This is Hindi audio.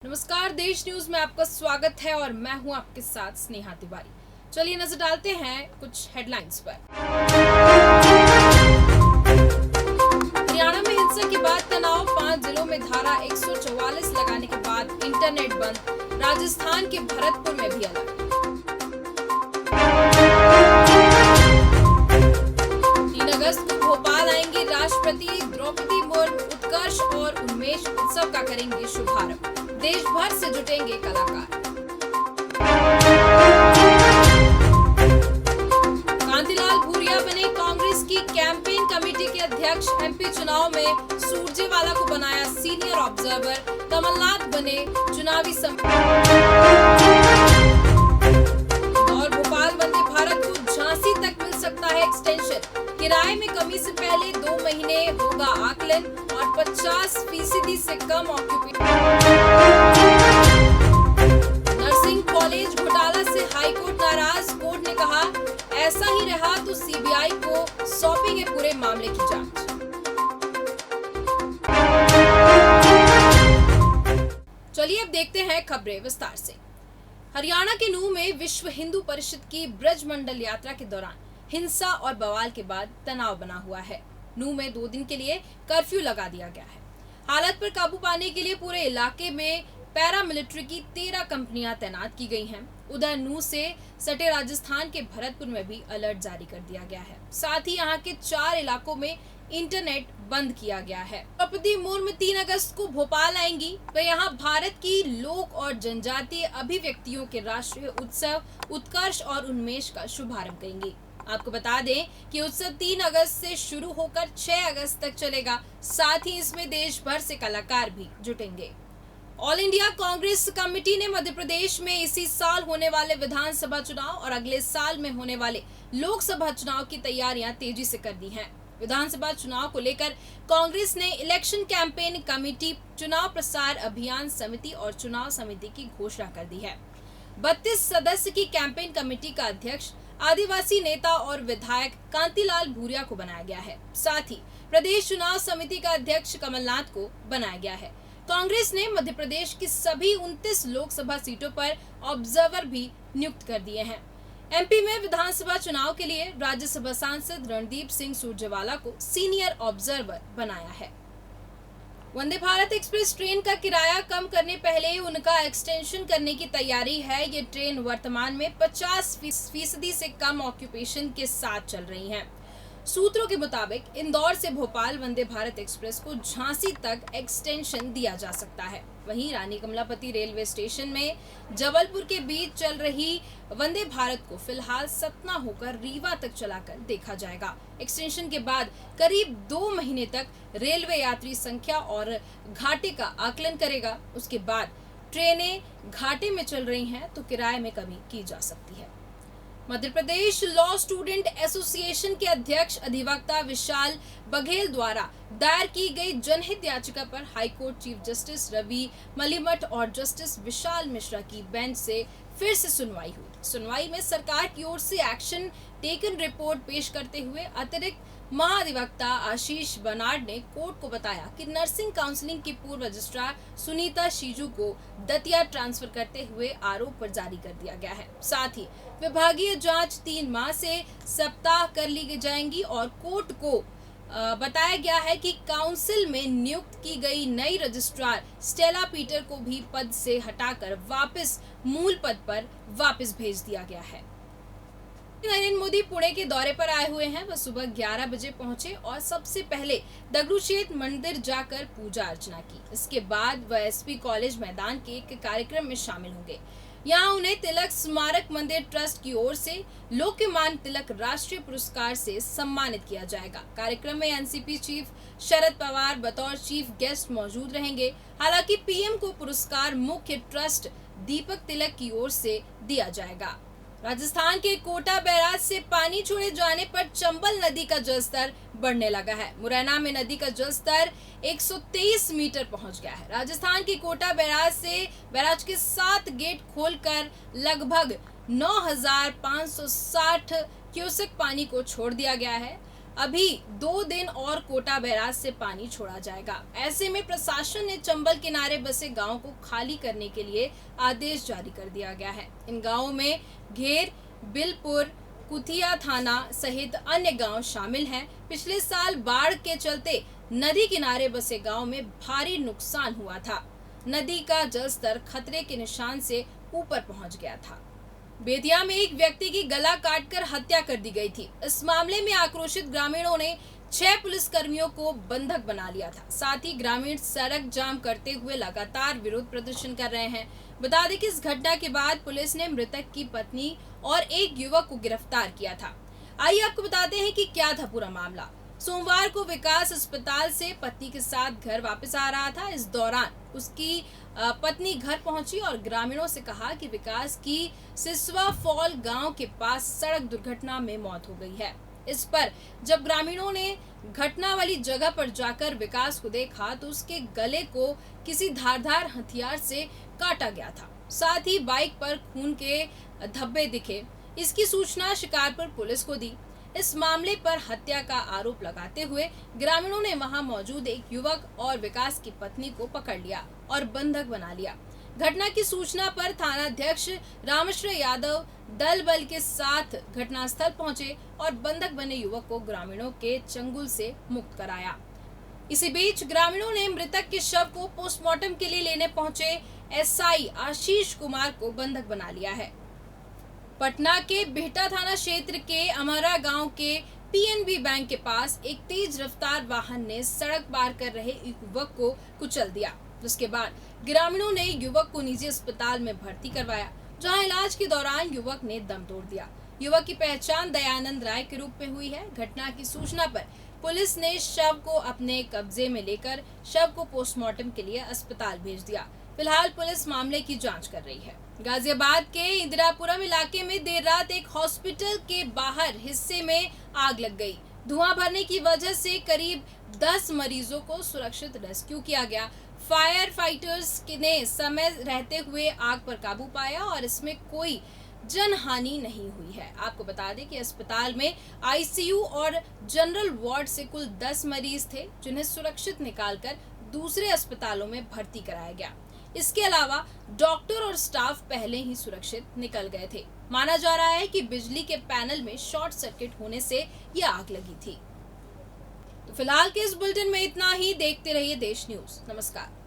नमस्कार, देश न्यूज में आपका स्वागत है और मैं हूं आपके साथ स्नेहा तिवारी। चलिए नजर डालते हैं कुछ हेडलाइंस पर। हरियाणा में हिंसा के बाद तनाव, 5 जिलों में धारा 144 लगाने के बाद इंटरनेट बंद। राजस्थान के भरतपुर में भी अलर्ट। 3 अगस्त को भोपाल आएंगी राष्ट्रपति द्रौपदी मुर्मू। उत्कर्ष और उन्मेष उत्सव का करेंगे शुभारंभ। देश भर से जुटेंगे कलाकार। कांतिलाल भूरिया बने कांग्रेस की कैंपेन कमेटी के अध्यक्ष। एमपी चुनाव में सुरजेवाला को बनाया सीनियर ऑब्जर्वर। कमलनाथ बने चुनावी और भोपाल वंदे भारत को झांसी तक मिल सकता है एक्सटेंशन। किराए में कमी से पहले 2 महीने होगा आकलन और 50% से कम ऑक्यूपेशन। नर्सिंग कॉलेज घोटाला से हाईकोर्ट नाराज। कोर्ट ने कहा ऐसा ही रहा तो सीबीआई को सौंपेंगे पूरे मामले की जांच। चलिए अब देखते हैं खबरें विस्तार से। हरियाणा के नूंह में विश्व हिंदू परिषद की ब्रज मंडल यात्रा के दौरान हिंसा और बवाल के बाद तनाव बना हुआ है। नूंह में 2 दिन के लिए कर्फ्यू लगा दिया गया है। हालत पर काबू पाने के लिए पूरे इलाके में पैरामिलिट्री की 13 कंपनियां तैनात की गई हैं। उधर नूंह से सटे राजस्थान के भरतपुर में भी अलर्ट जारी कर दिया गया है। साथ ही यहाँ के 4 इलाकों में इंटरनेट बंद किया गया है। द्रौपदी मुर्मू 3 अगस्त को भोपाल आएंगी। वे यहाँ भारत की लोक और जनजातीय अभिव्यक्तियों के राष्ट्रीय उत्सव उत्कर्ष और उन्मेष का शुभारंभ करेंगी। आपको बता दें कि उत्सव 3 अगस्त से शुरू होकर 6 अगस्त तक चलेगा। साथ ही इसमें देश भर से कलाकार भी जुटेंगे। ऑल इंडिया कांग्रेस कमेटी ने मध्य प्रदेश में इसी साल होने वाले विधानसभा चुनाव और अगले साल में होने वाले लोकसभा चुनाव की तैयारियां तेजी से कर दी हैं। विधानसभा चुनाव को लेकर कांग्रेस ने इलेक्शन कैंपेन कमेटी, चुनाव प्रसार अभियान समिति और चुनाव समिति की घोषणा कर दी है। 32 सदस्य की कैंपेन कमेटी का अध्यक्ष आदिवासी नेता और विधायक कांतिलाल भूरिया को बनाया गया है। साथ ही प्रदेश चुनाव समिति का अध्यक्ष कमलनाथ को बनाया गया है। कांग्रेस ने मध्य प्रदेश की सभी 29 लोकसभा सीटों पर ऑब्जर्वर भी नियुक्त कर दिए हैं। एमपी में विधानसभा चुनाव के लिए राज्यसभा सांसद रणदीप सिंह सुरजेवाला को सीनियर ऑब्जर्वर बनाया है। वंदे भारत एक्सप्रेस ट्रेन का किराया कम करने पहले उनका एक्सटेंशन करने की तैयारी है। ये ट्रेन वर्तमान में 50% से कम ऑक्यूपेशन के साथ चल रही है। सूत्रों के मुताबिक इंदौर से भोपाल वंदे भारत एक्सप्रेस को झांसी तक एक्सटेंशन दिया जा सकता है। वहीं रानी कमलापति रेलवे स्टेशन में जबलपुर के बीच चल रही वंदे भारत को फिलहाल सतना होकर रीवा तक चलाकर देखा जाएगा। एक्सटेंशन के बाद करीब 2 महीने तक रेलवे यात्री संख्या और घाटे का आकलन करेगा। उसके बाद ट्रेनें घाटे में चल रही हैं तो किराए में कमी की जा सकती है। Madhya Pradesh law student association के अध्यक्ष अधिवक्ता विशाल बघेल द्वारा दायर की गई जनहित याचिका पर high court chief justice Ravi Malimath और जस्टिस विशाल मिश्रा की बेंच से फिर से सुनवाई हुई। सुनवाई में सरकार की ओर से एक्शन टेकन रिपोर्ट पेश करते हुए अतिरिक्त महाधिवक्ता आशीष बनार्ड ने कोर्ट को बताया कि नर्सिंग काउंसलिंग की पूर्व रजिस्ट्रार सुनीता शीजू को दतिया ट्रांसफर करते हुए आरोप पर जारी कर दिया गया है। साथ ही विभागीय जांच 3 माह से सप्ताह कर ली जाएंगी और कोर्ट को बताया गया है कि काउंसिल में नियुक्त की गई नई रजिस्ट्रार स्टेला पीटर को भी पद से हटाकर वापस मूल पद पर वापस भेज दिया गया है। नरेंद्र मोदी पुणे के दौरे पर आए हुए हैं। वह सुबह 11 बजे पहुंचे और सबसे पहले दगड़ूशेठ मंदिर जाकर पूजा अर्चना की। इसके बाद वह एसपी कॉलेज मैदान के एक कार्यक्रम में शामिल होंगे। यहाँ उन्हें तिलक स्मारक मंदिर ट्रस्ट की ओर से लोकमान्य तिलक राष्ट्रीय पुरस्कार से सम्मानित किया जाएगा। कार्यक्रम में एनसीपी चीफ शरद पवार बतौर चीफ गेस्ट मौजूद रहेंगे। हालांकि पीएम को पुरस्कार मुख्य ट्रस्ट दीपक तिलक की ओर से दिया जाएगा। राजस्थान के कोटा बैराज से पानी छोड़े जाने पर चंबल नदी का जलस्तर बढ़ने लगा है। मुरैना में नदी का जलस्तर 123 मीटर पहुंच गया है। राजस्थान के कोटा बैराज से बैराज के 7 गेट खोलकर लगभग 9,560 क्यूसेक पानी को छोड़ दिया गया है। अभी 2 दिन और कोटा बैराज से पानी छोड़ा जाएगा। ऐसे में प्रशासन ने चंबल किनारे बसे गांवों को खाली करने के लिए आदेश जारी कर दिया गया है। इन गांवों में घेर, बिलपुर, कुथिया थाना सहित अन्य गांव शामिल हैं। पिछले साल बाढ़ के चलते नदी किनारे बसे गांव में भारी नुकसान हुआ था। नदी का जलस्तर खतरे के निशान से ऊपर पहुंच गया था। बेतिया में एक व्यक्ति की गला काटकर हत्या कर दी गई थी। इस मामले में आक्रोशित ग्रामीणों ने 6 पुलिसकर्मियों को बंधक बना लिया था। साथ ही ग्रामीण सड़क जाम करते हुए लगातार विरोध प्रदर्शन कर रहे हैं। बता दें कि इस घटना के बाद पुलिस ने मृतक की पत्नी और एक युवक को गिरफ्तार किया था। आइए आपको बताते हैं कि क्या था पूरा मामला। सोमवार को विकास अस्पताल से पत्नी के साथ घर वापस आ रहा था। इस दौरान उसकी पत्नी घर पहुंची और ग्रामीणों से कहा कि विकास की सिसवा फॉल गांव के पास सड़क दुर्घटना में मौत हो गई है। इस पर जब ग्रामीणों ने घटना वाली जगह पर जाकर विकास को देखा तो उसके गले को किसी धारदार हथियार से काटा गया था। साथ ही बाइक पर खून के धब्बे दिखे। इसकी सूचना शिकारपुर पुलिस को दी। इस मामले पर हत्या का आरोप लगाते हुए ग्रामीणों ने वहां मौजूद एक युवक और विकास की पत्नी को पकड़ लिया और बंधक बना लिया। घटना की सूचना पर थानाध्यक्ष रामेश्वर यादव दल बल के साथ घटनास्थल पहुंचे और बंधक बने युवक को ग्रामीणों के चंगुल से मुक्त कराया। इसी बीच ग्रामीणों ने मृतक के शव को पोस्टमार्टम के लिए लेने पहुंचे एसआई आशीष कुमार को बंधक बना लिया है। पटना के बिहटा थाना क्षेत्र के अमरा गांव के पीएनबी बैंक के पास एक तेज रफ्तार वाहन ने सड़क पार कर रहे एक युवक को कुचल दिया, जिसके बाद ग्रामीणों ने युवक को निजी अस्पताल में भर्ती करवाया, जहां इलाज के दौरान युवक ने दम तोड़ दिया। युवक की पहचान दयानंद राय के रूप में हुई है। घटना की सूचना पर पुलिस ने शव को अपने कब्जे में लेकर शव को पोस्टमार्टम के लिए अस्पताल भेज दिया। फिलहाल पुलिस मामले की जांच कर रही है। गाजियाबाद के इंदिरापुरम इलाके में देर रात एक हॉस्पिटल के बाहर हिस्से में आग लग गई। धुआं भरने की वजह से करीब 10 मरीजों को सुरक्षित रेस्क्यू किया गया। फायर फाइटर्स ने समय रहते हुए आग पर काबू पाया और इसमें कोई जनहानि नहीं हुई है। आपको बता दें कि अस्पताल में आईसीयू और जनरल वार्ड से कुल 10 मरीज थे, जिन्हें सुरक्षित निकालकर दूसरे अस्पतालों में भर्ती कराया गया। इसके अलावा डॉक्टर और स्टाफ पहले ही सुरक्षित निकल गए थे। माना जा रहा है कि बिजली के पैनल में शॉर्ट सर्किट होने से यह आग लगी थी। तो फिलहाल के इस बुलेटिन में इतना ही। देखते रहिए देश न्यूज। नमस्कार।